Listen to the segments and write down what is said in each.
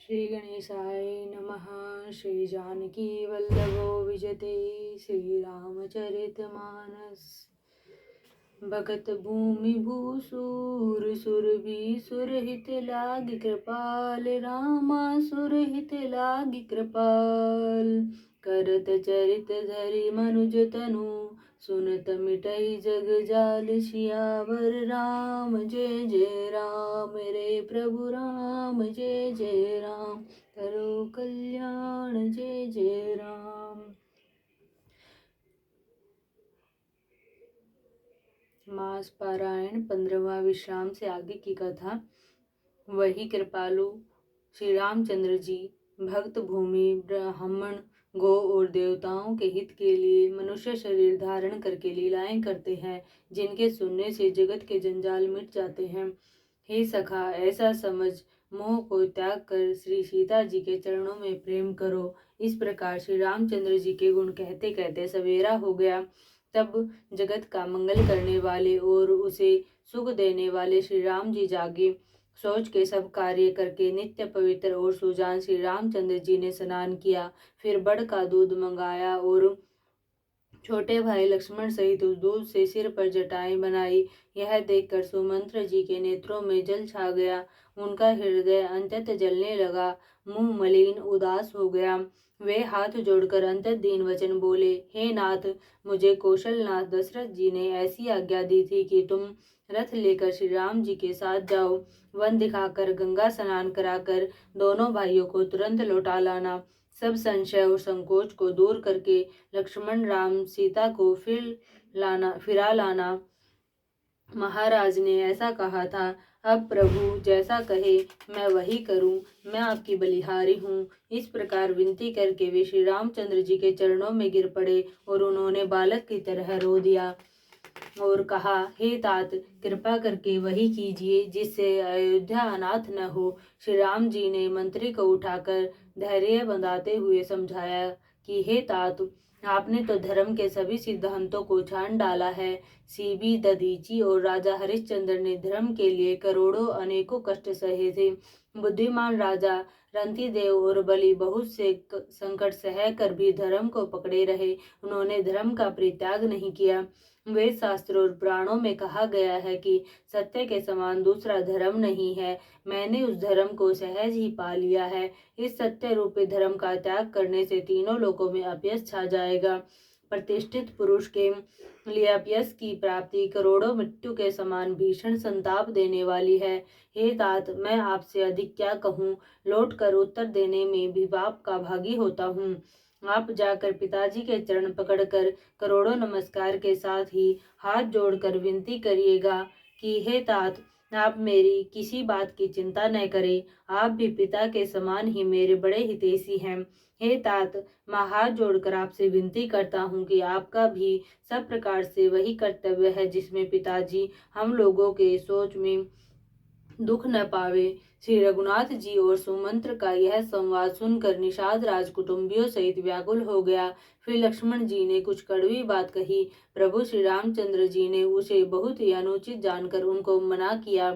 श्री गणेशाय नमः। श्री जानकी वल्लभो विजते श्री रामचरितमानस। भगत भूमि भूसुर सुर भी सुरहित लागी कृपाल रामा सुरहित लागी कृपाल। करत चरित धरि मनुज तनु सुनत मिटई जग जाल। सियावर राम जय जय राम रे प्रभु राम जय जय राम। करो कल्याण जय जय राम। मास पारायण 15वां विश्राम से आगे की कथा। वही कृपालु श्री रामचंद्र जी भक्त भूमि ब्राह्मण गो और देवताओं के हित के लिए मनुष्य शरीर धारण करके लीलाएं करते हैं, जिनके सुनने से जगत के जंजाल मिट जाते हैं। हे सखा, ऐसा समझ मोह को त्याग कर श्री सीता जी के चरणों में प्रेम करो। इस प्रकार श्री रामचंद्र जी के गुण कहते कहते सवेरा हो गया। तब जगत का मंगल करने वाले और उसे सुख देने वाले श्री राम जी जागे। सोच के सब कार्य करके नित्य पवित्र और सुजान श्री रामचंद्र जी ने स्नान किया। फिर बड़ का दूध मंगाया और छोटे भाई लक्ष्मण सहित उस दूध से सिर पर जटाएं बनाई। यह देखकर सुमंत्र जी के नेत्रों में जल छा गया। उनका हृदय अंतत जलने लगा, मुंह मलिन उदास हो गया। वे हाथ जोड़कर अंतत दीन वचन बोले, हे नाथ, मुझे कौशल नाथ दशरथ जी ने ऐसी आज्ञा दी थी कि तुम रथ लेकर श्री राम जी के साथ जाओ। वन दिखाकर गंगा स्नान कराकर दोनों भाइयों को तुरंत लौटा लाना। सब संशय और संकोच को दूर करके लक्ष्मण राम सीता को फिरा लाना। महाराज ने ऐसा कहा था, अब प्रभु जैसा कहे मैं वही करूं। मैं आपकी बलिहारी हूँ। इस प्रकार विनती करके वे श्री रामचंद्र जी के चरणों में गिर पड़े और उन्होंने बालक की तरह रो दिया और कहा, हे तात, कृपा करके वही कीजिए जिससे अयोध्या अनाथ न हो। श्री राम जी ने मंत्री को उठाकर धैर्य बंधाते हुए समझाया कि हे तात, आपने तो धर्म के सभी सिद्धांतों को छान डाला है। सीबी दधीची और राजा हरिश्चंद्र ने धर्म के लिए करोड़ों अनेकों कष्ट सहे थे। बुद्धिमान राजा रंतिदेव और बलि बहुत से संकट सह कर भी धर्म को पकड़े रहे। उन्होंने धर्म का परित्याग नहीं किया। वेद शास्त्र और पुराणों में कहा गया है कि सत्य के समान दूसरा धर्म नहीं है। मैंने उस धर्म को सहज ही पा लिया है। इस सत्य रूपी धर्म का त्याग करने से तीनों लोकों में अपयश छा जाएगा। प्रतिष्ठित पुरुष के लिए अपयश की प्राप्ति करोड़ों मृत्यु के समान भीषण संताप देने वाली है। हे तात, मैं आपसे अधिक क्या कहूँ। लौट कर उत्तर देने में भी पाप का भागी होता हूँ। आप जाकर पिताजी के चरण पकड़कर करोड़ों नमस्कार के साथ ही हाथ जोड़कर विनती करिएगा कि हे तात, आप मेरी किसी बात की चिंता न करें। आप भी पिता के समान ही मेरे बड़े हितैषी हैं। हे तात, मैं हाथ जोड़कर आपसे विनती करता हूँ कि आपका भी सब प्रकार से वही कर्तव्य है जिसमें पिताजी हम लोगों के सोच में दुख न पावे। श्री रघुनाथ जी और सुमंत्र का यह संवाद सुनकर निषाद राज कुटुंबियों सहित व्याकुल हो गया। फिर लक्ष्मण जी ने कुछ कड़वी बात कही। प्रभु श्री रामचंद्र जी ने उसे बहुत ही अनुचित जानकर उनको मना किया।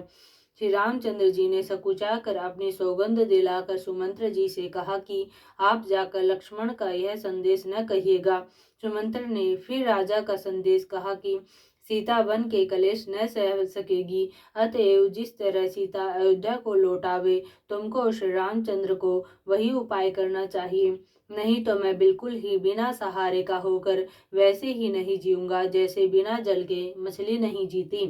श्री रामचंद्र जी ने सकुचा कर अपनी सौगंध दिलाकर सुमंत्र जी से कहा कि आप जाकर लक्ष्मण का यह संदेश न कहिएगा। सुमंत्र ने फिर राजा का संदेश कहा कि सीता वन के कलेश न सह सकेगी, अतएव जिस तरह सीता अयोध्या को लौटावे, तुमको श्री रामचंद्र को वही उपाय करना चाहिए। नहीं तो मैं बिल्कुल ही बिना सहारे का होकर वैसे ही नहीं जीऊंगा जैसे बिना जल के मछली नहीं जीती।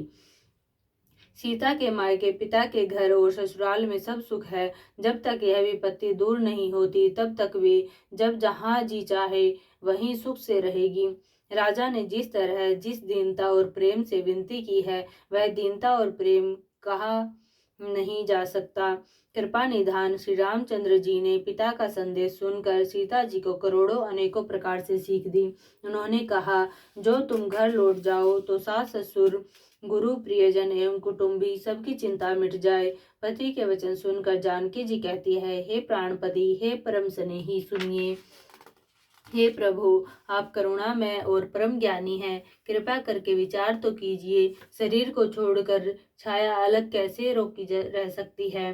सीता के मायके, पिता के घर और ससुराल में सब सुख है। जब तक यह विपत्ति दूर नहीं होती तब तक वे जब जहाँ जी चाहे वहीं सुख से रहेगी। राजा ने जिस तरह जिस दीनता और प्रेम से विनती की है, वह दीनता और प्रेम कहा नहीं जा सकता। कृपा निधान श्री रामचंद्र जी ने पिता का संदेश सुनकर सीता जी को करोड़ों अनेकों प्रकार से सीख दी। उन्होंने कहा, जो तुम घर लौट जाओ तो सास ससुर गुरु प्रियजन एवं कुटुंबी सबकी चिंता मिट जाए। पति के वचन सुनकर जानकी जी कहती है, हे प्राणपति, हे परम स्नेही, सुनिए। हे प्रभु, आप करुणामय और परम ज्ञानी हैं। कृपा करके विचार तो कीजिए। शरीर को छोड़कर छाया अलग कैसे रोकी रह सकती है।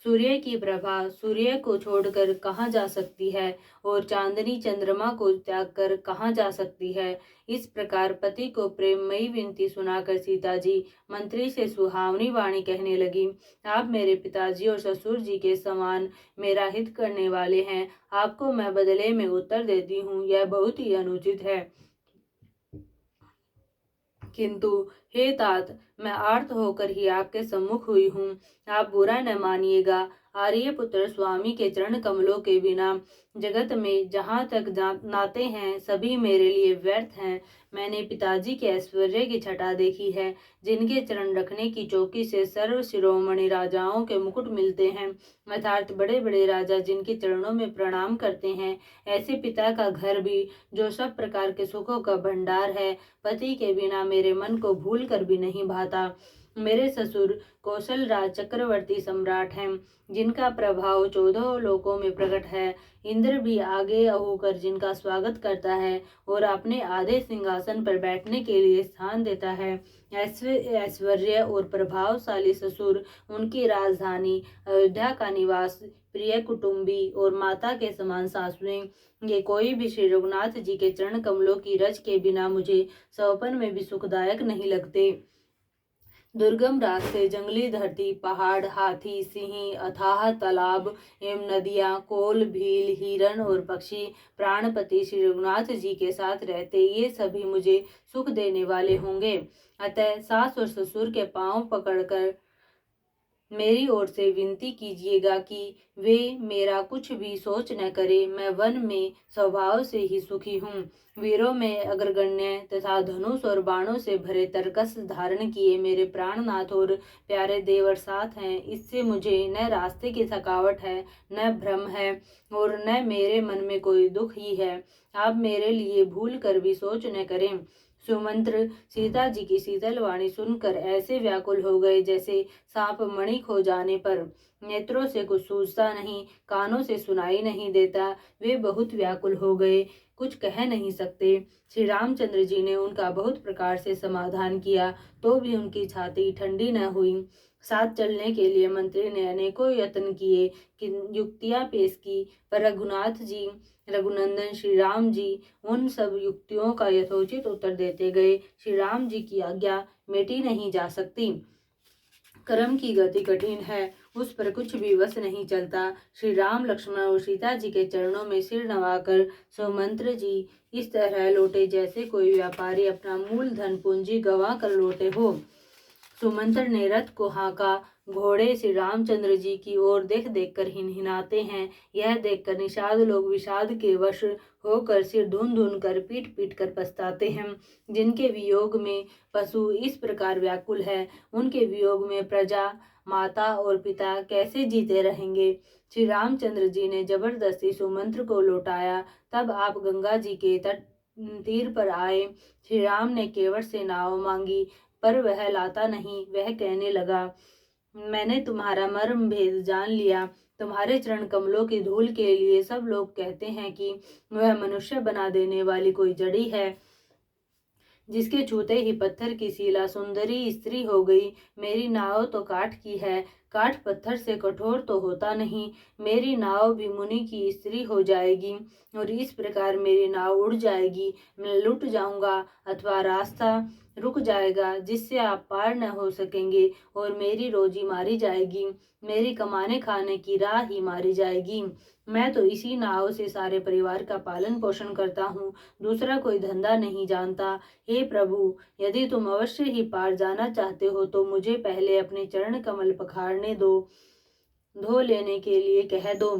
सूर्य की प्रभा सूर्य को छोड़कर कहाँ जा सकती है और चांदनी चंद्रमा को त्याग कर कहाँ जा सकती है। इस प्रकार पति को प्रेममयी विनती सुनाकर सीता जी मंत्री से सुहावनी वाणी कहने लगी। आप मेरे पिताजी और ससुर जी के समान मेरा हित करने वाले हैं, आपको मैं बदले में उत्तर देती हूँ, यह बहुत ही अनुचित है। किंतु हे तात, मैं आर्त होकर ही आपके सम्मुख हुई हूँ, आप बुरा न मानिएगा। आर्यपुत्र स्वामी के चरण कमलों के बिना जगत में जहाँ तक नाते हैं सभी मेरे लिए व्यर्थ हैं। मैंने पिताजी के ऐश्वर्य की छटा देखी है, जिनके चरण रखने की चौकी से सर्व शिरोमणि राजाओं के मुकुट मिलते हैं, अर्थात बड़े बड़े राजा जिनके चरणों में प्रणाम करते हैं। ऐसे पिता का घर भी, जो सब प्रकार के सुखों का भंडार है, पति के बिना मेरे मन को भूल कर भी नहीं भाता। मेरे ससुर कौशल राज चक्रवर्ती सम्राट हैं, जिनका प्रभाव 14 लोकों में प्रकट है। इंद्र भी आगे होकर जिनका स्वागत करता है और अपने आधे सिंहासन पर बैठने के लिए स्थान देता है। ऐश्वर्य और प्रभावशाली ससुर, उनकी राजधानी अयोध्या का निवास, प्रिय कुटुंबी और माता के समान सासुएं, ये कोई भी श्री रघुनाथ जी के चरण कमलों की रज के बिना मुझे सौपन में भी सुखदायक नहीं लगते। दुर्गम रास्ते, जंगली धरती, पहाड़, हाथी, सिंह, अथाह तालाब एवं नदियां, कोल, भील, हिरण और पक्षी प्राणपति श्री रघुनाथ जी के साथ रहते, ये सभी मुझे सुख देने वाले होंगे। अतः सास और ससुर के पांव पकड़कर मेरी ओर से विनती कीजिएगा कि वे मेरा कुछ भी सोच न करे। मैं वन में स्वभाव से ही सुखी हूँ। वीरों में अग्रगण्य तथा धनुष और बाणों से भरे तरकस धारण किए मेरे प्राणनाथ और प्यारे देवर साथ हैं। इससे मुझे न रास्ते की थकावट है, न भ्रम है और न मेरे मन में कोई दुख ही है। आप मेरे लिए भूल कर भी सोच न करें। सुमंत्र सीता जी की शीतल वाणी सुनकर ऐसे व्याकुल हो गए जैसे सांप मणि खो जाने पर। नेत्रों से कुछ सूझता नहीं, कानों से सुनाई नहीं देता, वे बहुत व्याकुल हो गए, कुछ कह नहीं सकते। श्री रामचंद्र जी ने उनका बहुत प्रकार से समाधान किया, तो भी उनकी छाती ठंडी न हुई। साथ चलने के लिए मंत्री ने अनेकों यत्न किए, कि युक्तियां पेश की, पर रघुनंदन श्री राम जी उन सब युक्तियों का यथोचित उत्तर देते गए। श्री राम जी की आज्ञा मिटी नहीं जा सकती। कर्म की गति कठिन है, उस पर कुछ भी वश नहीं चलता। श्री राम, लक्ष्मण और सीता जी के चरणों में सिर नवाकर सुमंत्र जी इस तरह लौटे जैसे कोई व्यापारी अपना मूल धन पूंजी गंवा कर लौटे हो। सुमंत्र ने रथ को हाँका, घोड़े श्री रामचंद्र जी की ओर देख देख कर हिनहिनाते हैं। यह देखकर निषाद लोग विषाद के वश होकर सिर धुन धुन कर पीट पीट कर पछताते हैं। जिनके वियोग में पशु इस प्रकार व्याकुल है, उनके वियोग में प्रजा, माता और पिता कैसे जीते रहेंगे। श्री रामचंद्र जी ने जबरदस्ती सुमंत्र को लौटाया। तब आप गंगा जी के तीर पर आए। श्री राम ने केवट से नाव मांगी, पर वह लाता नहीं। वह कहने लगा, मैंने तुम्हारा मर्म भेद जान लिया। तुम्हारे चरण कमलों की धूल के लिए सब लोग कहते हैं कि वह मनुष्य बना देने वाली कोई जड़ी है, जिसके छूते ही पत्थर की शिला सुंदरी स्त्री हो गई। मेरी नाव तो काठ की है, काठ पत्थर से कठोर तो होता नहीं। मेरी नाव भी मुनि की स्त्री हो जाएगी और इस प्रकार मेरी नाव उड़ जाएगी। मैं लुट जाऊंगा अथवा रास्ता रुक जाएगा, जिससे आप पार न हो सकेंगे और मेरी रोजी मारी जाएगी। मेरी कमाने खाने की राह ही मारी जाएगी। मैं तो इसी नाव से सारे परिवार का पालन पोषण करता हूँ, दूसरा कोई धंधा नहीं जानता। हे प्रभु, यदि तुम अवश्य ही पार जाना चाहते हो तो मुझे पहले अपने चरण कमल पखारने दो, धो लेने के लिए कह दो।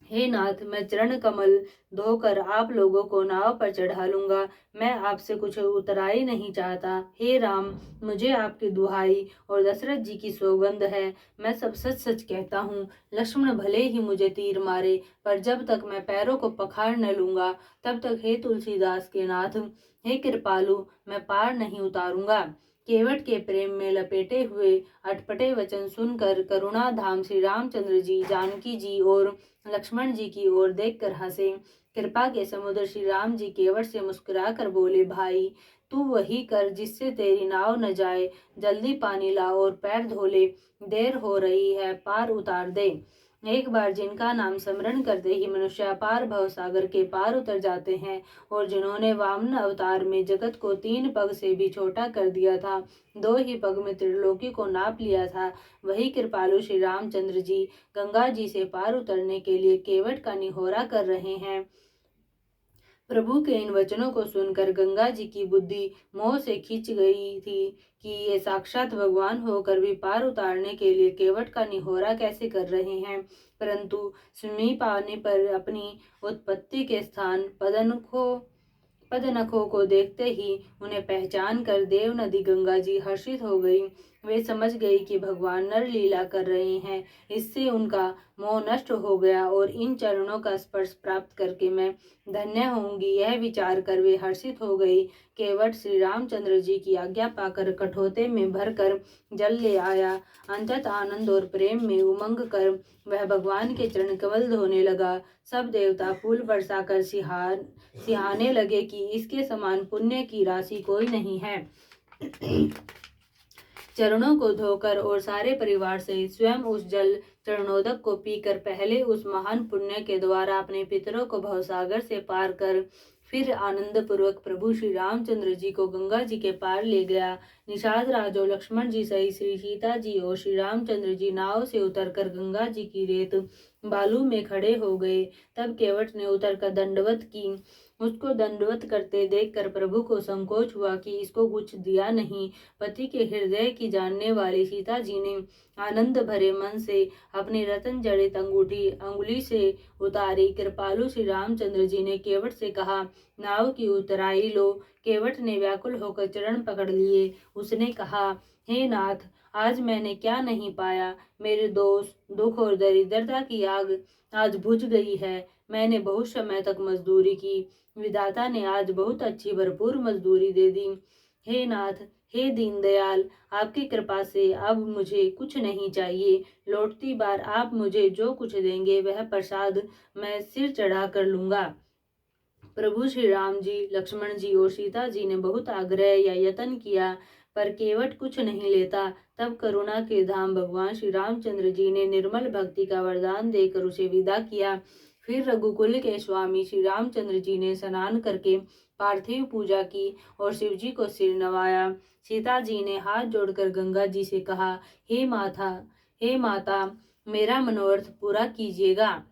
हे नाथ, मैं चरण कमल धोकर आप लोगों को नाव पर चढ़ा लूंगा। मैं आपसे कुछ उतराई नहीं चाहता। हे राम, मुझे आपकी दुहाई और दशरथ जी की सौगंध है, मैं सब सच सच कहता हूँ। लक्ष्मण भले ही मुझे तीर मारे, पर जब तक मैं पैरों को पखार न लूंगा तब तक हे तुलसीदास के नाथ, हे कृपालु, मैं पार नहीं उतारूंगा। केवट के प्रेम में लपेटे हुए अटपटे वचन सुनकर करुणा धाम श्री रामचंद्र जी जानकी जी और लक्ष्मण जी की ओर देखकर हंसे। कृपा के समुद्र श्री राम जी केवट से मुस्कुरा कर बोले, भाई तू वही कर जिससे तेरी नाव न जाए। जल्दी पानी ला और पैर धो ले, देर हो रही है, पार उतार दे। एक बार जिनका नाम स्मरण करते ही मनुष्य अपार भव सागर के पार उतर जाते हैं, और जिन्होंने वामन अवतार में जगत को 3 पग से भी छोटा कर दिया था, 2 ही पग में त्रिलोकी को नाप लिया था, वही कृपालु श्री रामचंद्र जी गंगा जी से पार उतरने के लिए केवट का निहोरा कर रहे हैं। प्रभु के इन वचनों को सुनकर गंगा जी की बुद्धि मोह से खिंच गई थी कि ये साक्षात भगवान होकर भी पार उतारने के लिए केवट का निहोरा कैसे कर रहे हैं। परंतु समीप आने पर अपनी उत्पत्ति के स्थान पदनखों को देखते ही उन्हें पहचान कर देव नदी गंगा जी हर्षित हो गई। वे समझ गई कि भगवान नर लीला कर रहे हैं। इससे उनका मोह नष्ट हो गया और इन चरणों का स्पर्श प्राप्त करके मैं धन्य होंगी, यह विचार कर वे हर्षित हो गई। केवट श्री रामचंद्र जी की आज्ञा पाकर कठोते में भरकर जल ले आया। अंतत आनंद और प्रेम में उमंग कर वह भगवान के चरण कमल धोने लगा। सब देवता फूल बरसाकर सिहाने लगे कि इसके समान पुण्य की राशि कोई नहीं है। चरणों को धोकर और सारे परिवार से स्वयं उस जल चरणोदक को पीकर पहले उस महान पुण्य के द्वारा अपने पितरों को भवसागर से पार कर फिर आनंद पूर्वक प्रभु श्री रामचंद्र जी को गंगा जी के पार ले गया। निषाद राज और लक्ष्मण जी सहित श्री सीता जी और श्री रामचंद्र जी नाव से उतरकर गंगा जी की रेत बालू में खड़े हो गए। तब केवट ने उतरकर दंडवत की। उसको दंडवत करते देखकर प्रभु को संकोच हुआ कि इसको कुछ दिया नहीं। पति के हृदय की जानने वाली सीता जी ने आनंद भरे मन से अपनी रतन जड़ित अंगुली से उतारी। कृपालु श्री रामचंद्र जी ने केवट से कहा, नाव की उतराई लो। केवट ने व्याकुल होकर चरण पकड़ लिए। उसने कहा, हे नाथ, आज मैंने क्या नहीं पाया। मेरे दोष, दुख और दरिद्रता की आग आज बुझ गई है। मैंने बहुत समय तक मजदूरी की, विधाता ने आज बहुत अच्छी भरपूर मजदूरी दे दी। हे नाथ, हे दीनदयाल, आपकी कृपा से अब मुझे कुछ नहीं चाहिए। लौटती बार आप मुझे जो कुछ देंगे वह प्रसाद मैं सिर चढ़ा कर लूंगा। प्रभु श्री राम जी, लक्ष्मण जी और सीता जी ने बहुत आग्रह या यत्न किया, पर केवट कुछ नहीं लेता। तब करुणा के धाम भगवान श्री रामचंद्र जी ने निर्मल भक्ति का वरदान देकर उसे विदा किया। फिर रघुकुल के स्वामी श्री रामचंद्र जी ने स्नान करके पार्थिव पूजा की और शिव जी को सिर नवाया। सीता जी ने हाथ जोड़कर गंगा जी से कहा, हे माता, मेरा मनोरथ पूरा कीजिएगा,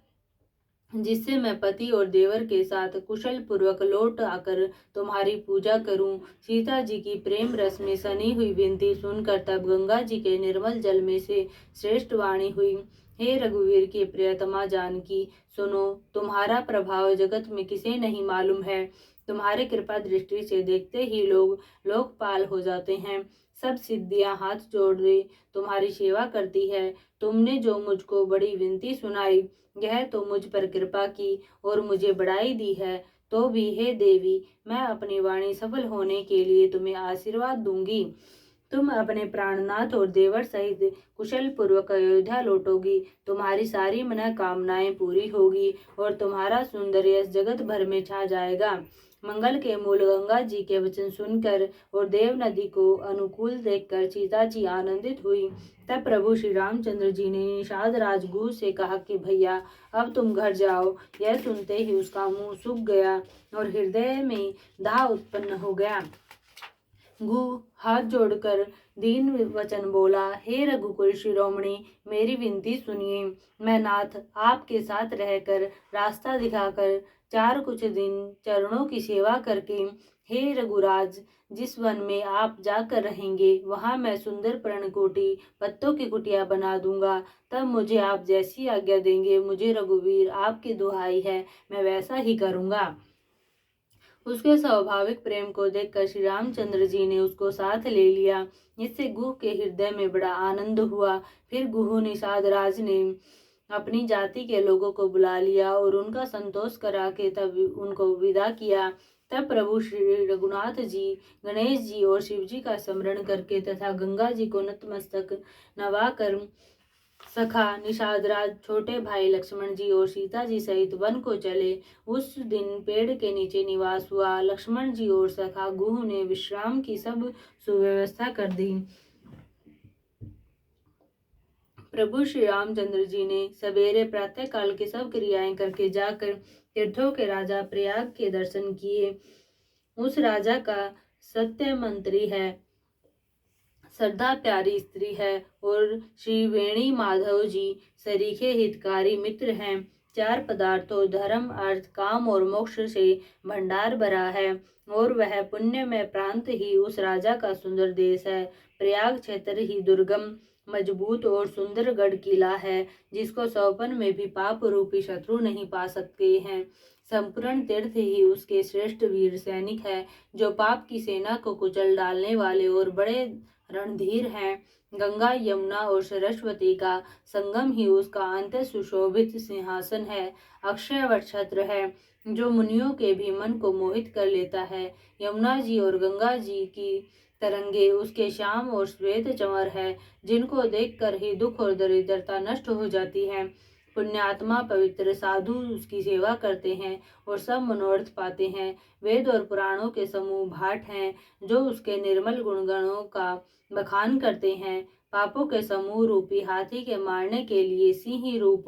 जिससे मैं पति और देवर के साथ कुशल पूर्वक लौट आकर तुम्हारी पूजा करूं। सीता जी की प्रेम रस में सनी हुई विनती सुनकर तब गंगा जी के निर्मल जल में से श्रेष्ठ वाणी हुई, हे रघुवीर की प्रियतमा जानकी, सुनो, तुम्हारा प्रभाव जगत में किसे नहीं मालूम है। तुम्हारे कृपा दृष्टि से देखते ही लोग लोकपाल हो जाते हैं। सब सिद्धियां हाथ जोड़े तुम्हारी सेवा करती है। तुमने जो मुझको बड़ी विनती सुनाई, यह तो मुझ पर कृपा की और मुझे बढ़ाई दी है, तो भी हे देवी, मैं अपनी वाणी सफल होने के लिए तुम्हें आशीर्वाद दूंगी। तुम अपने प्राणनाथ और देवर सहित कुशल पूर्वक अयोध्या लौटोगी। तुम्हारी सारी मनोकामनाएं पूरी होगी और तुम्हारा सुंदर यश जगत भर में छा जाएगा। मंगल के मूल गंगा जी के वचन सुनकर और देव नदी को अनुकूल देखकर सीता जी आनंदित हुई। तब प्रभु श्री रामचंद्र जी ने निषाद राजगुह से कहा कि भैया, अब तुम घर जाओ। यह सुनते ही उसका मुंह सूख गया और हृदय में दाह उत्पन्न हो गया। गु हाथ जोड़कर दीन वचन बोला, हे रघुकुल शिरोमणि, मेरी विनती सुनिए। मैं नाथ आपके साथ रहकर रास्ता दिखाकर 4 कुछ दिन चरणों की सेवा करके, हे रघुराज, जिस वन में आप जाकर रहेंगे वहां मैं सुंदर पर्णकोटि पत्तों की कुटिया बना दूंगा। तब मुझे आप जैसी आज्ञा देंगे, मुझे रघुवीर आपकी दुहाई है, मैं वैसा ही करूंगा। उसके स्वाभाविक प्रेम को देखकर श्री रामचंद्र जी ने उसको साथ ले लिया। इससे गुह के हृदय में बड़ा आनंद हुआ। फिर गुह निषाद राज ने अपनी जाति के लोगों को बुला लिया और उनका संतोष करा के तब उनको विदा किया। तब प्रभु श्री रघुनाथ जी, गणेश जी और शिव जी का स्मरण करके तथा गंगा जी को नतमस्तक नवाकर सखा निषादराज छोटे भाई लक्ष्मण जी और सीता जी सहित वन को चले। उस दिन पेड़ के नीचे निवास हुआ। लक्ष्मण जी और सखा गुह ने विश्राम की सब सुव्यवस्था कर दी। प्रभु श्री रामचंद्र जी ने सवेरे प्रातः काल की सब क्रियाएं करके जाकर तीर्थों के राजा प्रयाग के दर्शन किए। उस राजा का सत्य मंत्री है, श्रद्धा प्यारी स्त्री है और श्री वेणी माधव जी सरीखे हितकारी मित्र हैं। चार पदार्थों धर्म अर्थ काम और मोक्ष से भंडार भरा है और वह पुण्य में प्रांत ही उस राजा का सुंदर देश है। प्रयाग क्षेत्र ही दुर्गम मजबूत और सुंदर गढ़ किला है, जिसको सौपन में भी पाप रूपी शत्रु नहीं पा सकते हैं। संपूर्ण तीर्थ ही उसके श्रेष्ठ वीर सैनिक है, जो पाप की सेना को कुचल डालने वाले और बड़े रणधीर हैं। गंगा यमुना और सरस्वती का संगम ही उसका अंत सुशोभित सिंहासन है। अक्षय वक्षत्र है जो मुनियों के भी मन को मोहित कर लेता है। यमुना जी और गंगा जी की तरंगे उसके श्याम और श्वेत चंवर है, जिनको देखकर ही दुख और दरिद्रता नष्ट हो जाती है। पुण्यात्मा पवित्र साधु उसकी सेवा करते हैं और सब मनोरथ पाते हैं। वेद और पुराणों के समूह भाट हैं, जो उसके निर्मल गुणगणों का बखान करते हैं। पापों के समूह रूपी हाथी के मारने के लिए सिंह रूप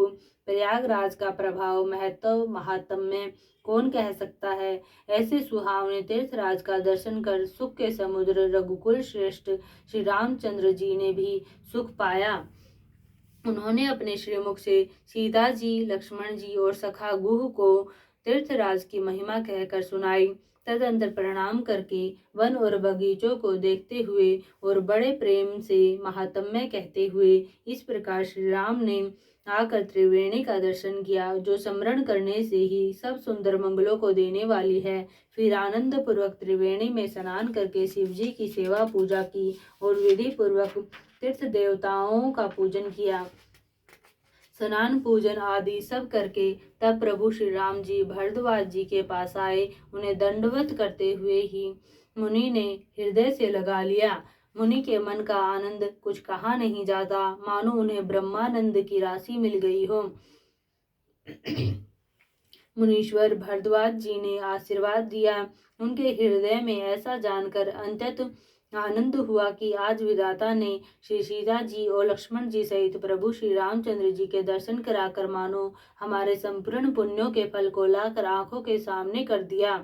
प्रयागराज का प्रभाव महत्व महात्म्य कौन कह सकता है। ऐसे सुहावने तीर्थराज का दर्शन कर सुख के समुद्र रघुकुल श्रेष्ठ श्री रामचंद्र जी ने भी सुख पाया। उन्होंने अपने श्रीमुख से सीता जी, लक्ष्मण जी और सखा गुह को तीर्थराज की महिमा कहकर सुनाई। तदंतर प्रणाम करके वन और बगीचों को देखते हुए और बड़े प्रेम से महात्म्य कहते हुए इस प्रकार श्री राम ने आकर त्रिवेणी का दर्शन किया, जो स्मरण करने से ही सब सुंदर मंगलों को देने वाली है। फिर आनंद पूर्वक त्रिवेणी में स्नान करके शिव जी की सेवा पूजा की और विधि पूर्वक तीर्थ देवताओं का पूजन किया। स्नान पूजन आदि सब करके तब प्रभु श्री राम जी भरद्वाज जी के पास आए। उन्हें दंडवत करते हुए ही मुनि ने हृदय से लगा लिया। मुनि के मन का आनंद कुछ कहा नहीं जाता, मानो उन्हें ब्रह्मानंद की राशि मिल गई हो। मुनीश्वर भरद्वाज जी ने आशीर्वाद दिया। उनके हृदय में ऐसा जानकर अत्यंत आनंद हुआ कि आज विधाता ने श्री सीता जी और लक्ष्मण जी सहित प्रभु श्री रामचंद्र जी के दर्शन कराकर मानो हमारे संपूर्ण पुण्यों के फल को लाकर आंखों के सामने कर दिया।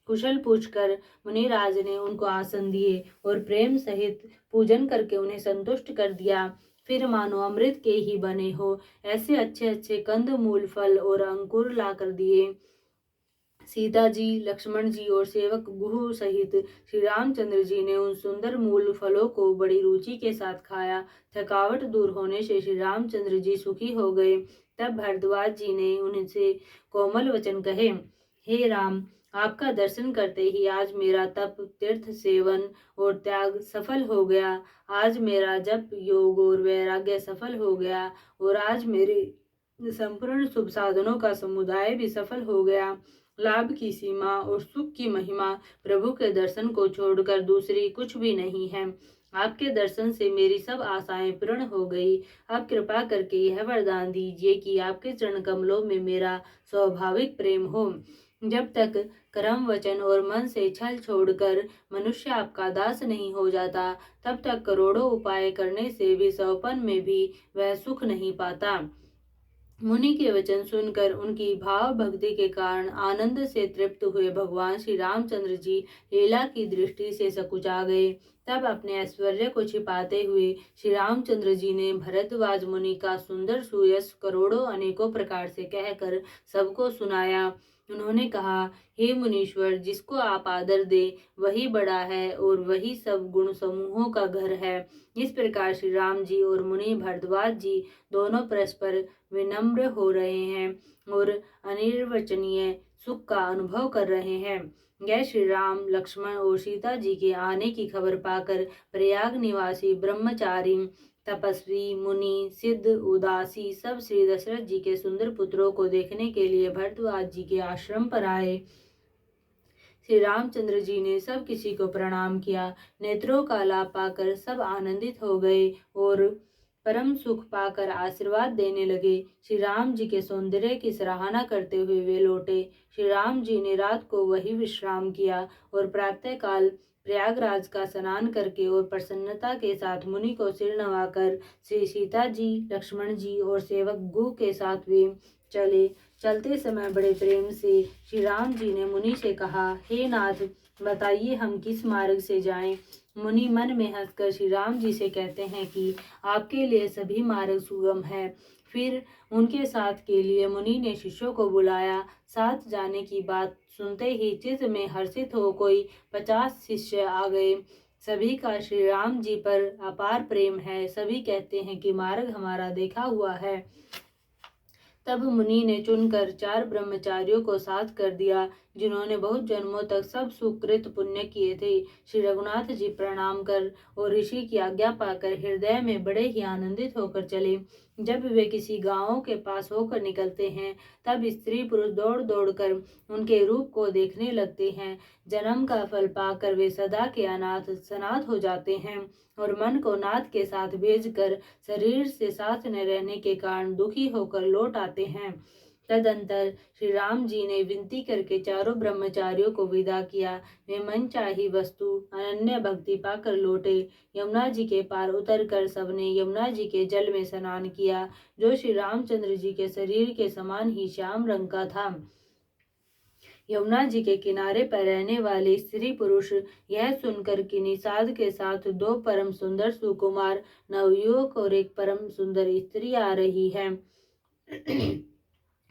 कुशल पूछकर मुनिराज ने उनको आसन दिए और प्रेम सहित पूजन करके उन्हें संतुष्ट कर दिया। फिर मानो अमृत के ही बने हो ऐसे अच्छे अच्छे कंद मूल फल और अंकुर ला कर दिए। सीता जी, लक्ष्मण जी और सेवक गुह सहित श्री रामचंद्र जी ने उन सुंदर मूल फलों को बड़ी रुचि के साथ खाया। थकावट दूर होने से श्री रामचंद्र जी सुखी हो गए। तब भरद्वाज जी ने उनसे कोमल वचन कहे, हे राम, आपका दर्शन करते ही आज मेरा तप, तीर्थ सेवन और त्याग सफल हो गया। आज मेरा जप, योग और वैराग्य सफल हो गया और आज मेरे संपूर्ण शुभ साधनों का समुदाय भी सफल हो गया। लाभ की सीमा और सुख की महिमा प्रभु के दर्शन को छोड़कर दूसरी कुछ भी नहीं है। आपके दर्शन से मेरी सब आशाएं पूर्ण हो गई। अब कृपा करके यह वरदान दीजिए कि आपके चरण कमलों में मेरा स्वाभाविक प्रेम हो। जब तक कर्म वचन और मन से छल छोड़कर मनुष्य आपका दास नहीं हो जाता, तब तक करोड़ों उपाय करने से भी सौपन में भी वह सुख नहीं पाता। मुनि के वचन सुनकर उनकी भाव भक्ति के कारण आनंद से तृप्त हुए भगवान श्री रामचंद्र जी लीला की दृष्टि से सकुचा गए। तब अपने ऐश्वर्य को छिपाते हुए श्री रामचंद्र जी ने भरद्वाज मुनि का सुंदर सुयश करोड़ों अनेकों प्रकार से कहकर सबको सुनाया। उन्होंने कहा, हे मुनीश्वर, जिसको आप आदर दे वही बड़ा है और वही सब गुण समूहों का घर है। इस प्रकार श्री राम जी और मुनि भरद्वाज जी दोनों परस्पर विनम्र हो रहे हैं और अनिर्वचनीय सुख का अनुभव कर रहे हैं। यह श्री राम, लक्ष्मण और सीता जी के आने की खबर पाकर प्रयाग निवासी ब्रह्मचारी, तपस्वी, मुनि, सिद्ध, उदासी सब श्री दशरथ जी के सुंदर पुत्रों को देखने के लिए भरद्वाज जी के आश्रम पर आए। श्री रामचंद्र जी ने सब किसी को प्रणाम किया। नेत्रों का लाभ पाकर सब आनंदित हो गए और परम सुख पाकर आशीर्वाद देने लगे। श्री राम जी के सौंदर्य की सराहना करते हुए वे लौटे। श्री राम जी ने रात को वही विश्राम किया और प्रातःकाल प्रयागराज का स्नान करके और प्रसन्नता के साथ मुनि को सिर नवाकर श्री सीता जी, लक्ष्मण जी और सेवक गु के साथ वे चले। चलते समय बड़े प्रेम से श्री राम जी ने मुनि से कहा, हे नाथ, बताइए हम किस मार्ग से जाएं। मुनि मन में हंसकर श्री राम जी से कहते हैं कि आपके लिए सभी मार्ग सुगम है। फिर उनके साथ के लिए मुनि ने शिष्यों को बुलाया। साथ जाने की बात सुनते ही चित्त में हर्षित हो कोई 50 शिष्य आ गए। सभी का श्री राम जी पर अपार प्रेम है। सभी कहते हैं कि मार्ग हमारा देखा हुआ है। तब मुनि ने चुनकर 4 ब्रह्मचारियों को साथ कर दिया, जिन्होंने बहुत जन्मों तक सब सुकृत पुण्य किए थे। श्री रघुनाथ जी प्रणाम कर और ऋषि की आज्ञा पाकर हृदय में बड़े ही आनंदित होकर चले। जब वे किसी गांव के पास होकर निकलते हैं, तब स्त्री पुरुष दौड़ दौड़ कर उनके रूप को देखने लगते हैं। जन्म का फल पाकर वे सदा के अनाथ सनाथ हो जाते हैं और मन को नाथ के साथ भेजकर शरीर से साथ न रहने के कारण दुखी होकर लौट आते हैं। तदंतर श्री राम जी ने विनती करके चारों ब्रह्मचारियों को विदा किया। वे मनचाही वस्तु अनन्य भक्ति पाकर लौटे। यमुना जी के पार उतरकर सबने यमुना जी के जल में स्नान किया, जो श्री रामचंद्र जी के शरीर के समान ही श्याम रंग का था। यमुना जी के किनारे पर रहने वाले स्त्री पुरुष यह सुनकर कि निषाद के साथ 2 परम सुंदर सुकुमार नवयुवक और एक परम सुंदर स्त्री आ रही है,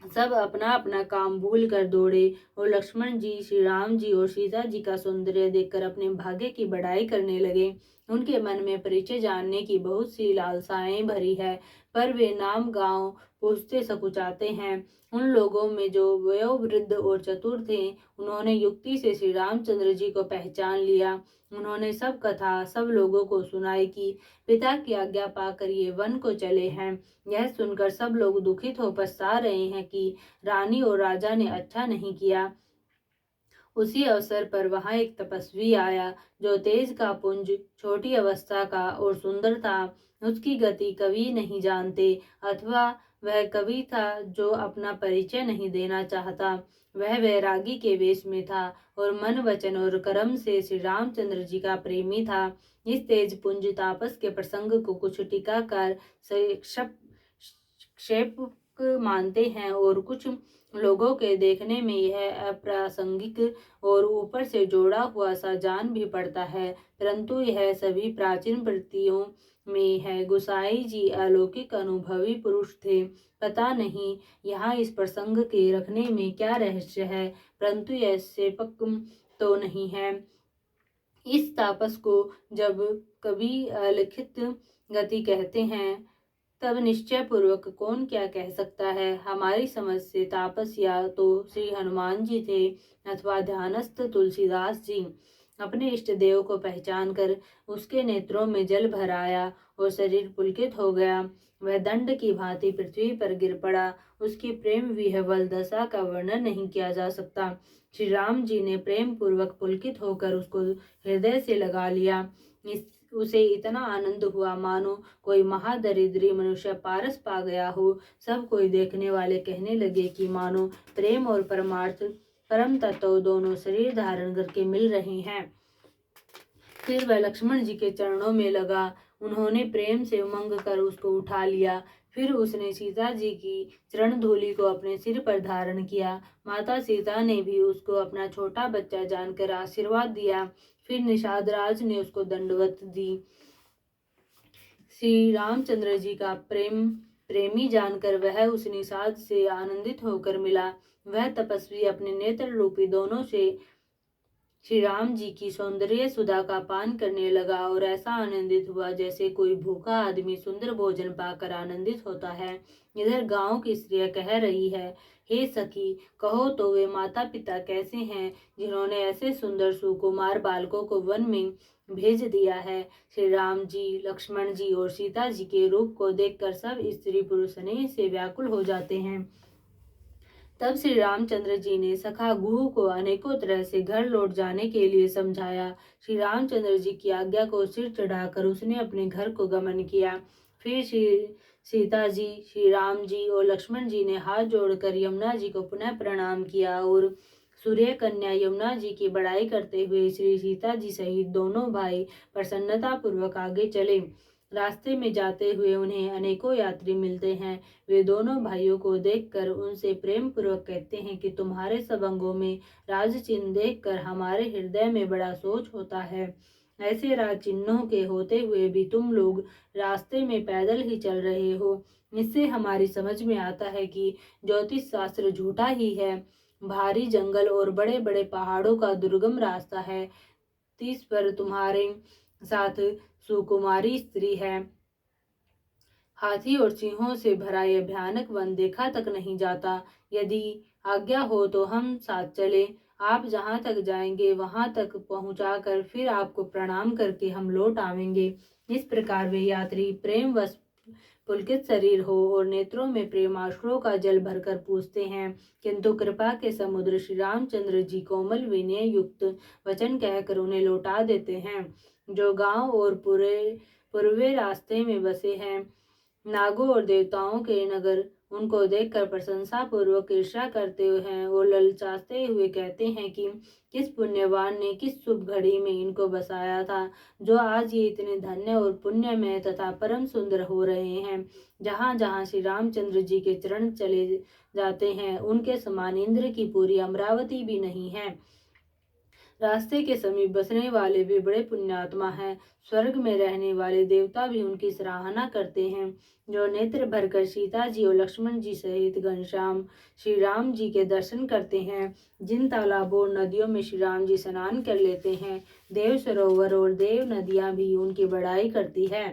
सब अपना अपना काम भूल कर दौड़े और लक्ष्मण जी, श्री राम जी और सीता जी का सौंदर्य देखकर अपने भाग्य की बड़ाई करने लगे। उनके मन में परिचय जानने की बहुत सी लालसाएं भरी है, पर वे नाम गांव पूछते सकुचाते हैं। उन लोगों में जो वयोवृद्ध और चतुर थे, उन्होंने युक्ति से श्री रामचंद्र जी को पहचान लिया। उन्होंने सब कथा सब लोगों को सुनाई कि पिता की आज्ञा पाकर ये वन को चले हैं। यह सुनकर सब लोग दुखित हो पछता रहे हैं कि रानी और राजा ने अच्छा नहीं किया। उसी अवसर पर वहां एक तपस्वी आया, जो तेज का पुंज, छोटी अवस्था का और सुंदर था। उसकी गति कवि नहीं जानते, अथवा वह कवि था जो अपना परिचय नहीं देना चाहता। वह वैरागी के वेश में था और मन, वचन और कर्म से श्री रामचंद्र जी का प्रेमी था। इस तेज पुंज तापस के प्रसंग को कुछ टीकाकार क्षेप मानते हैं और कुछ लोगों के देखने में यह अप्रासंगिक और ऊपर से जोड़ा हुआ सा जान भी पड़ता है, परंतु यह सभी प्राचीन वृत्तियों में है। गुसाई जी अलौकिक अनुभवी पुरुष थे। पता नहीं यहाँ इस प्रसंग के रखने में क्या रहस्य है, परंतु यह सेपक तो नहीं है। इस तापस को जब कभी अलिखित गति कहते हैं, तब निश्चय पूर्वक कौन क्या कह सकता है। हमारी समझ से तापस या तो श्री हनुमान जी थे अथवा ध्यानस्थ तुलसीदास जी। अपने इष्ट देव को पहचान कर उसके नेत्रों में जल भर आया और शरीर पुलकित हो गया। वह दंड की भांति पृथ्वी पर गिर पड़ा। उसकी प्रेम विह्वल दशा का वर्णन नहीं किया जा सकता। श्री राम जी ने प्रेम पूर्वक पुलकित होकर उसको हृदय से लगा लिया। उसे इतना आनंद हुआ मानो कोई महादरिद्री मनुष्य पारस पा गया हो। सब कोई देखने वाले कहने लगे कि मानो प्रेम और परमार्थ परम तत्व दोनों शरीर धारण करके मिल रहे हैं। फिर वह लक्ष्मण जी के चरणों में लगा। उन्होंने प्रेम से उमंग कर उसको उठा लिया। फिर उसने सीता जी की चरण धूलि को अपने सिर पर धारण किया। माता सीता ने भी उसको अपना छोटा बच्चा जानकर आशीर्वाद दिया। फिर निषाद राज ने उसको दंडवत दी। श्री रामचंद्र जी का प्रेमी जानकर वह उस निषाद से आनंदित होकर मिला। वह तपस्वी अपने नेत्र रूपी दोनों से श्री राम जी की सौंदर्य सुधा का पान करने लगा और ऐसा आनंदित हुआ जैसे कोई भूखा आदमी सुंदर भोजन पाकर आनंदित होता है। इधर गांव की स्त्रियां कह रही है, हे सखी, कहो तो वे माता पिता कैसे हैं जिन्होंने ऐसे सुंदर सुकुमार बालकों को वन में भेज दिया है। श्री राम जी, लक्ष्मण जी और सीता जी के रूप को देखकर सब स्त्री पुरुष स्नेह से व्याकुल हो जाते हैं। तब श्री रामचंद्र जी ने सखा गुह को अनेकों तरह से घर लौट जाने के लिए समझाया। श्री रामचंद्र जी की आज्ञा को सिर चढ़ाकर उसने अपने घर को गमन किया। फिर सीता जी, श्री राम जी और लक्ष्मण जी ने हाथ जोड़कर यमुना जी को पुनः प्रणाम किया और सूर्य कन्या यमुना जी की बड़ाई करते हुए श्री सीता जी सहित दोनों भाई प्रसन्नता पूर्वक आगे चले। रास्ते में जाते हुए उन्हें अनेकों यात्री मिलते हैं। वे दोनों भाइयों को देखकर उनसे प्रेम पूर्वक कहते हैं कि तुम्हारे सब अंगों में राज चिन्ह देखकर हमारे हृदय में बड़ा सोच होता है। ऐसे राज चिन्हों के होते हुए भी तुम लोग रास्ते में पैदल ही चल रहे हो। इससे हमारी समझ में आता है कि ज्योतिष शास्त्र झूठा ही है। भारी जंगल और बड़े बड़े पहाड़ों का दुर्गम रास्ता है। तीस पर तुम्हारे साथ सुकुमारी स्त्री है। हाथी और सिंहों से भरा यह भयानक वन देखा तक नहीं जाता। यदि आज्ञा हो तो हम साथ चले। आप जहाँ तक जाएंगे वहां तक पहुंचाकर फिर आपको प्रणाम करके हम लौट आवेंगे। इस प्रकार वे यात्री प्रेमवश पुलकित शरीर हो और नेत्रों में प्रेमाश्रुओं का जल भरकर पूछते हैं, किंतु कृपा के समुद्र श्री रामचंद्र जी कोमल विनय युक्त वचन कहकर उन्हें लौटा देते हैं। जो गांव और पूर्वे रास्ते में बसे हैं, नागों और देवताओं के नगर उनको देखकर प्रशंसा पूर्वक ईर्ष्या करते हैं और ललचाते हुए कहते हैं कि किस पुण्यवान ने किस शुभ घड़ी में इनको बसाया था, जो आज ये इतने धन्य और पुण्यमय तथा परम सुंदर हो रहे हैं। जहाँ जहाँ श्री रामचंद्र जी के चरण चले जाते हैं, उनके समान इंद्र की पूरी अमरावती भी नहीं है। रास्ते के समीप बसने वाले भी बड़े पुण्यात्मा हैं। स्वर्ग में रहने वाले देवता भी उनकी सराहना करते हैं। जो नेत्र भरकर सीता जी और लक्ष्मण जी सहित घनश्याम श्री राम जी के दर्शन करते हैं, जिन तालाबों और नदियों में श्री राम जी स्नान कर लेते हैं, देव सरोवर और देव नदियां भी उनकी बड़ाई करती है।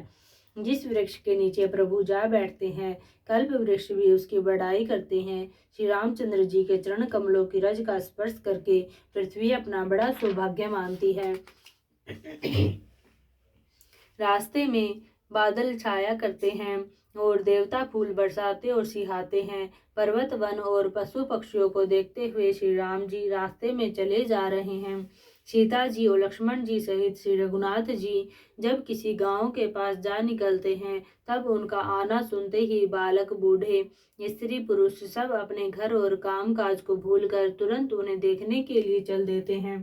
जिस वृक्ष के नीचे प्रभु जा बैठते हैं, कल्प वृक्ष भी उसकी बड़ाई करते हैं। श्री रामचंद्र जी के चरण कमलों की रज का स्पर्श करके पृथ्वी अपना बड़ा सौभाग्य मानती है। रास्ते में बादल छाया करते हैं और देवता फूल बरसाते और सिहाते हैं। पर्वत वन और पशु पक्षियों को देखते हुए श्री राम जी रास्ते में चले जा रहे हैं। सीता जी और लक्ष्मण जी सहित श्री रघुनाथ जी जब किसी गांव के पास जा निकलते हैं, तब उनका आना सुनते ही बालक बूढ़े स्त्री पुरुष सब अपने घर और काम काज को भूलकर तुरंत उन्हें देखने के लिए चल देते हैं।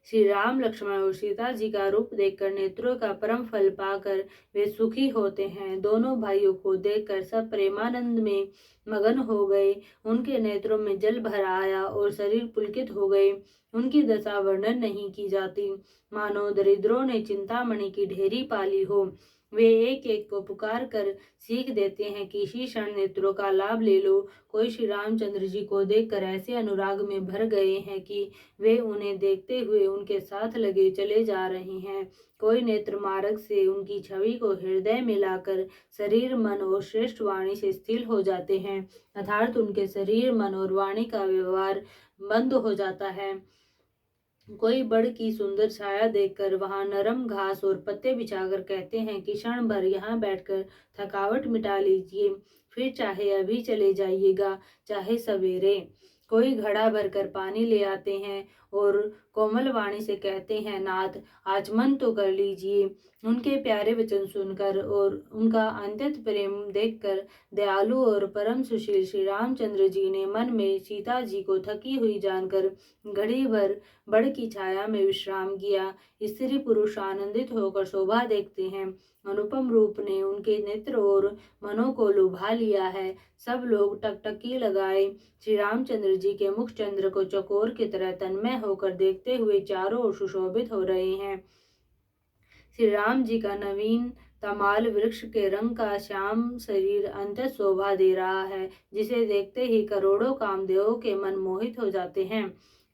श्री राम लक्ष्मण और सीता जी का रूप देखकर नेत्रों का परम फल पाकर वे सुखी होते हैं। दोनों भाइयों को देखकर सब प्रेमानंद में मगन हो गए। उनके नेत्रों में जल भर आया और शरीर पुलकित हो गए। उनकी दशा वर्णन नहीं की जाती, मानो दरिद्रों ने चिंतामणि की ढेरी पाली हो। वे एक एक को पुकार कर सीख देते हैं कि इसी क्षण नेत्रों का लाभ ले लो। कोई श्री रामचंद्र जी को देखकर ऐसे अनुराग में भर गए हैं कि वे उन्हें देखते हुए उनके साथ लगे चले जा रहे हैं। कोई नेत्र मार्ग से उनकी छवि को हृदय में लाकर शरीर मन और श्रेष्ठ वाणी से स्थिर हो जाते हैं, अर्थात उनके शरीर मन और वाणी का व्यवहार बंद हो जाता है। कोई बड़ की सुंदर छाया देखकर वहां नरम घास और पत्ते बिछाकर कहते हैं कि क्षण भर यहाँ बैठकर थकावट मिटा लीजिए, फिर चाहे अभी चले जाइएगा, चाहे सवेरे। कोई घड़ा भरकर पानी ले आते हैं और कोमल वाणी से कहते हैं, नाथ आचमन तो कर लीजिए। उनके प्यारे वचन सुनकर और उनका अत्यंत प्रेम देखकर दयालु और परम सुशील श्री रामचंद्र जी ने मन में सीता जी को थकी हुई जानकर घड़ी भर बड़ की छाया में विश्राम किया। स्त्री पुरुष आनंदित होकर शोभा देखते हैं। अनुपम रूप ने उनके नेत्र और मनों को लुभा लिया है। सब लोग टकटकी लगाए श्री रामचंद्र जी के मुख चंद्र को चकोर की तरह तन्मय होकर देखते हुए चारों ओर सुशोभित हो रहे हैं। श्री राम जी का नवीन तमाल वृक्ष के रंग का श्याम शरीर अंतत शोभा दे रहा है, जिसे देखते ही करोड़ों कामदेवों के मन मोहित हो जाते हैं।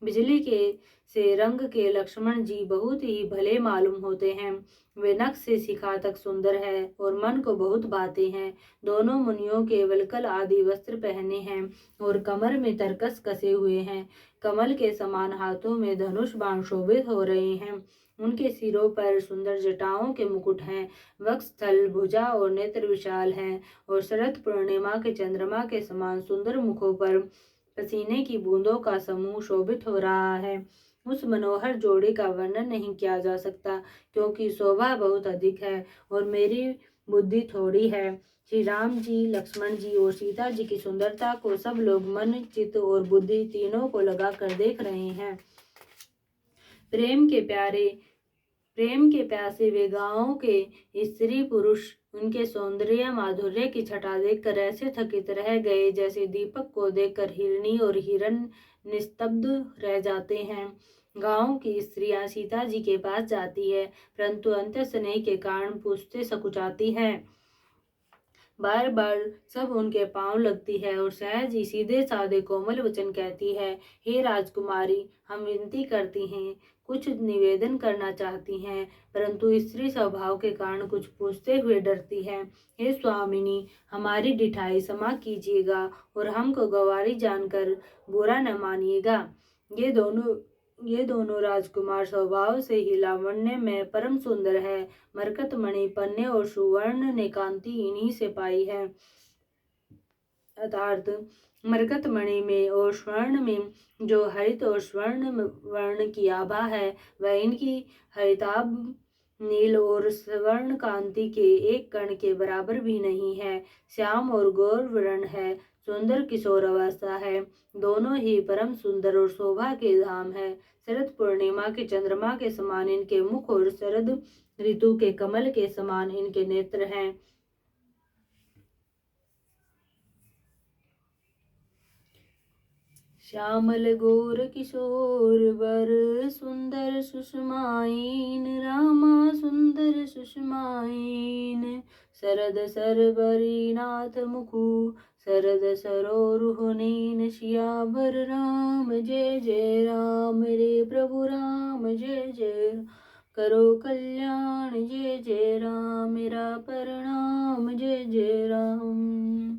बिजली के से रंग के लक्ष्मण जी बहुत ही भले मालूम होते हैं। वे नख से शिखा तक सुंदर है और मन को बहुत भाते हैं। दोनों मुनियों के वलकल आदि वस्त्र पहने हैं और कमर में तरकस कसे हुए हैं। कमल के समान हाथों में धनुष बाण शोभित हो रहे हैं। उनके सिरों पर सुंदर जटाओं के मुकुट हैं। वक्षस्थल, भुजा और नेत्र विशाल हैं और शरद पूर्णिमा के चंद्रमा के समान सुंदर मुखों पर पसीने की बूंदों का समूह शोभित हो रहा है। उस मनोहर जोड़ी का वर्णन नहीं किया जा सकता, क्योंकि शोभा बहुत अधिक है और मेरी बुद्धि थोड़ी है। श्री राम जी, लक्ष्मण जी और सीता जी की सुंदरता को सब लोग मन, चित्त और बुद्धि तीनों को लगा कर देख रहे हैं। प्रेम के प्यासे वे गांव के स्त्री पुरुष उनके सौंदर्य माधुर्य की छटा देखकर ऐसे थकित रह गए जैसे दीपक को देखकर हिरणी और हिरण निस्तब्ध रह जाते हैं। गांव की स्त्रियां सीता जी के पास जाती है, परंतु अंत स्नेह के कारण पूछते सकुचाती है। बार बार सब उनके पांव लगती है और सहज ही सीधे साधे कोमल वचन कहती है, हे राजकुमारी, हम विनती करती हैं, कुछ निवेदन करना चाहती हैं, परंतु स्त्री स्वभाव के कारण कुछ पूछते हुए डरती है। हे स्वामिनी, हमारी डिठाई क्षमा कीजिएगा और हमको गवारी जानकर बुरा न मानिएगा। ये दोनों राजकुमार स्वभाव से ही लावण्य में परम सुंदर है। मरकत मणि, पन्ने और सुवर्ण ने कांति इन्हीं से पाई है। अर्थात मरकत मणि में और स्वर्ण में जो हरित और स्वर्ण वर्ण की आभा है, वह इनकी हरिताभ, नील और स्वर्ण कांति के एक कण के बराबर भी नहीं है। श्याम और गौर वर्ण है, सुंदर किशोर अवस्था है, दोनों ही परम सुंदर और शोभा के धाम है। शरद पूर्णिमा के चंद्रमा के समान इनके मुख और शरद ऋतु के कमल के समान इनके नेत्र हैं। श्यामल गौर किशोर वर सुंदर सुषमाइन, रामा सुंदर सुषमाइन। शरद सरबरी नाथ मुखु, शरद सरोरुहनेन। सियावर राम जय जय राम, रे प्रभु राम जय जय राम। करो कल्याण जय जय राम, मेरा प्रणाम जय जय राम।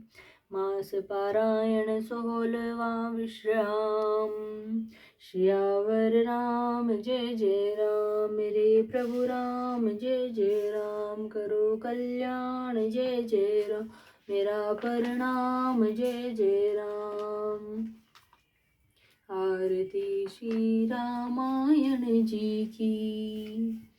मास पारायण 16वां विश्राम। सियावर राम जय जय राम, मेरे प्रभु राम जय जय राम। करो कल्याण जय जय राम, मेरा प्रणाम जय जय राम। आरती श्री रामायण जी की,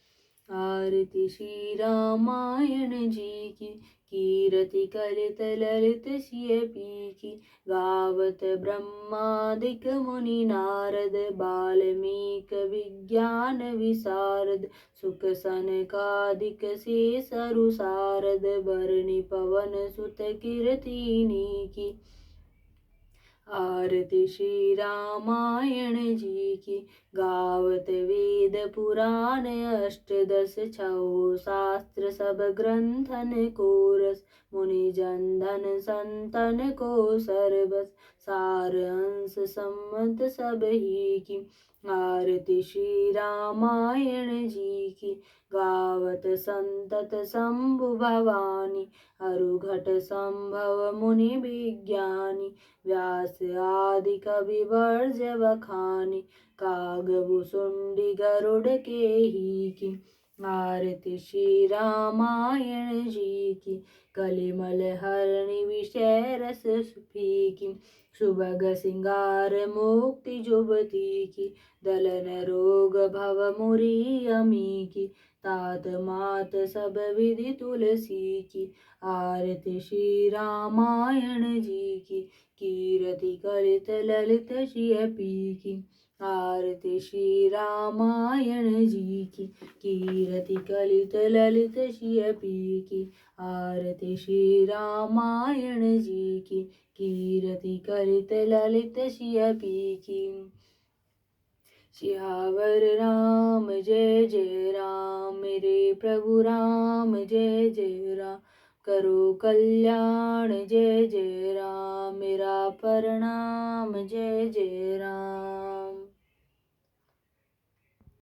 आरती श्री रामायण जी की। कीरति कलित ललित सिय पीकी, गावत ब्रह्मादिक मुनि नारद। बाल्मीक विज्ञान विशारद, सुख सनकादिक शेष अरु सारद। बरनि पवन सुत कीर्तिनी की। आरती श्री रामायण जी की। गावत वेद पुराण अष्टदश छौ, शास्त्र सब ग्रंथन को रस। मुनि जन धन संतन को सर्वस, सार अंश सम्मत सब ही की। आरती श्री रामायण जी की। गावत संतत शंभु भवानी, अरुघट संभव मुनि विज्ञानी। व्यास आदि कवि वर्ज बखानी, कागभु शुंडी गरुड़ के ही की। आरती श्री रामायण जी की। कलिमल हरणी विषय रस फीकी, सुभग सिंगार मुक्ति जुबती की। दलन रोग भव मुरी अमी की, तात मात सब विधि तुलसी की। आरती श्री रामायण जी की। कीरति कलित ललित सिय पीकी। आरती श्री रामायण जी की। कीरति कलित ललित सिय पीकी। आरती श्री रामायण जी की। कीरति कलित ललित सिय पीकी। सियावर राम जय जय राम, मेरे प्रभु राम जय जय राम। करो कल्याण जय जय राम, मेरा प्रणाम जय जय राम।